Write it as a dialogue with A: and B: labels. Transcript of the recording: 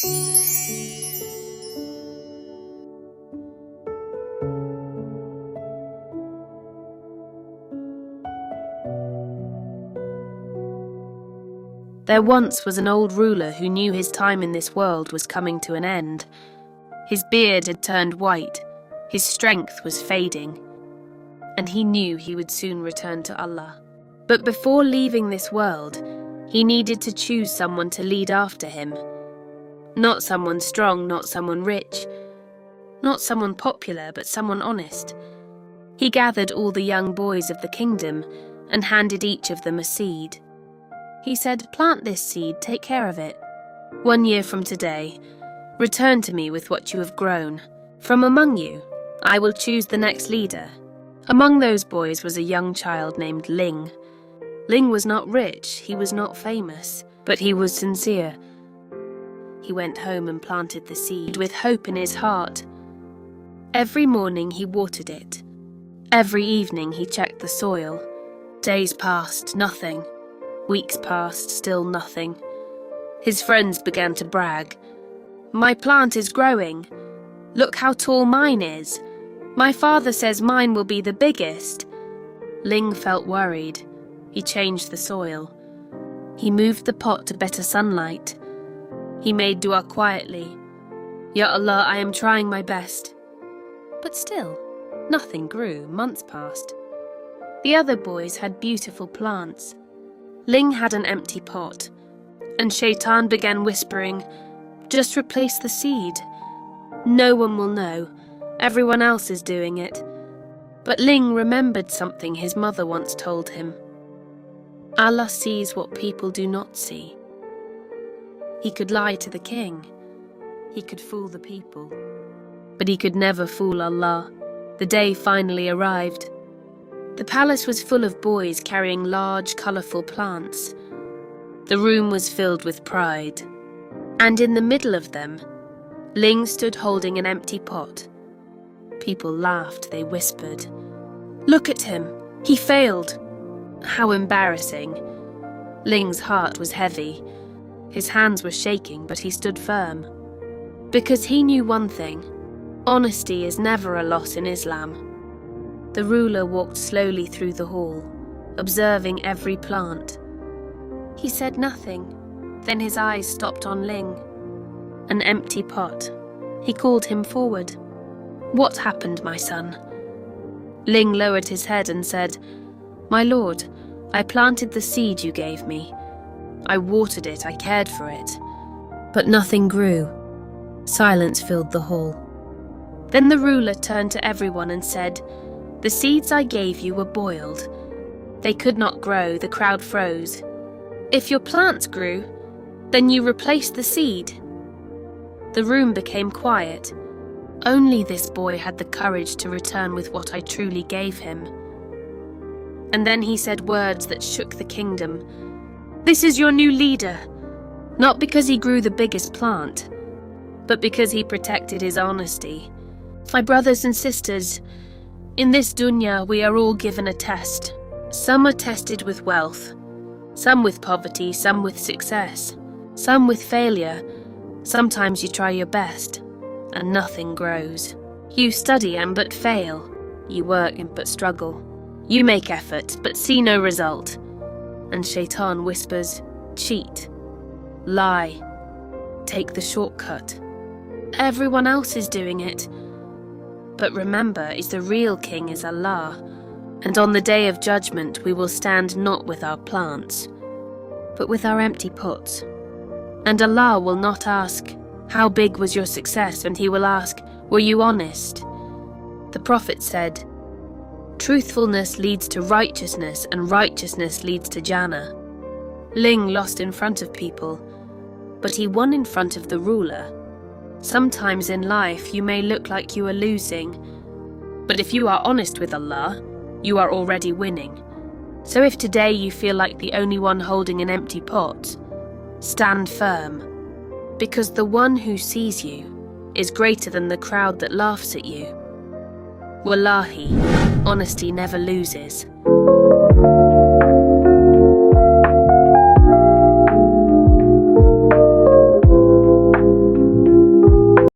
A: There once was an old ruler who knew his time in this world was coming to an end. His beard had turned white, his strength was fading, and he knew he would soon return to Allah. But before leaving this world, he needed to choose someone to lead after him. Not someone strong, not someone rich, not someone popular, but someone honest. He gathered all the young boys of the kingdom and handed each of them a seed. He said, "Plant this seed, take care of it. 1 year from today, return to me with what you have grown. From among you, I will choose the next leader." Among those boys was a young child named Ling. Ling was not rich, he was not famous, but he was sincere. He went home and planted the seed with hope in his heart. Every morning he watered it. Every evening he checked the soil. Days passed, nothing. Weeks passed, still nothing. His friends began to brag. "My plant is growing. Look how tall mine is. My father says mine will be the biggest." Ling felt worried. He changed the soil. He moved the pot to better sunlight. He made dua quietly. "Ya Allah, I am trying my best." But still, nothing grew. Months passed. The other boys had beautiful plants. Ling had an empty pot, and Shaitan began whispering, "Just replace the seed. No one will know. Everyone else is doing it." But Ling remembered something his mother once told him. Allah sees what people do not see. He could lie to the king. He could fool the people. But he could never fool Allah. The day finally arrived. The palace was full of boys carrying large, colourful plants. The room was filled with pride. And in the middle of them, Ling stood holding an empty pot. People laughed, they whispered, "Look at him, he failed." How embarrassing. Ling's heart was heavy. His hands were shaking, but he stood firm. Because he knew one thing: honesty is never a loss in Islam. The ruler walked slowly through the hall, observing every plant. He said nothing. Then his eyes stopped on Ling. An empty pot. He called him forward. "What happened, my son?" Ling lowered his head and said, "My lord, I planted the seed you gave me. I watered it, I cared for it. But nothing grew." Silence filled the hall. Then the ruler turned to everyone and said, "The seeds I gave you were boiled. They could not grow, the crowd froze. If your plants grew, then you replaced the seed." The room became quiet. Only this boy had the courage to return with what I truly gave him. And then he said words that shook the kingdom. "This is your new leader." Not because he grew the biggest plant, but because he protected his honesty. My brothers and sisters, in this dunya we are all given a test. Some are tested with wealth, some with poverty, some with success, some with failure. Sometimes you try your best, and nothing grows. You study and but fail. You work and but struggle. You make effort, but see no result. And Shaitan whispers, "Cheat, lie, take the shortcut. Everyone else is doing it." But remember, the real king is Allah, and on the day of judgment we will stand not with our plants, but with our empty pots. And Allah will not ask, "How big was your success?" and He will ask, "Were you honest?" The Prophet said, "Truthfulness leads to righteousness, and righteousness leads to Jannah." Ling lost in front of people, but he won in front of the ruler. Sometimes in life you may look like you are losing, but if you are honest with Allah, you are already winning. So if today you feel like the only one holding an empty pot, stand firm, because the one who sees you is greater than the crowd that laughs at you. Wallahi, honesty never loses.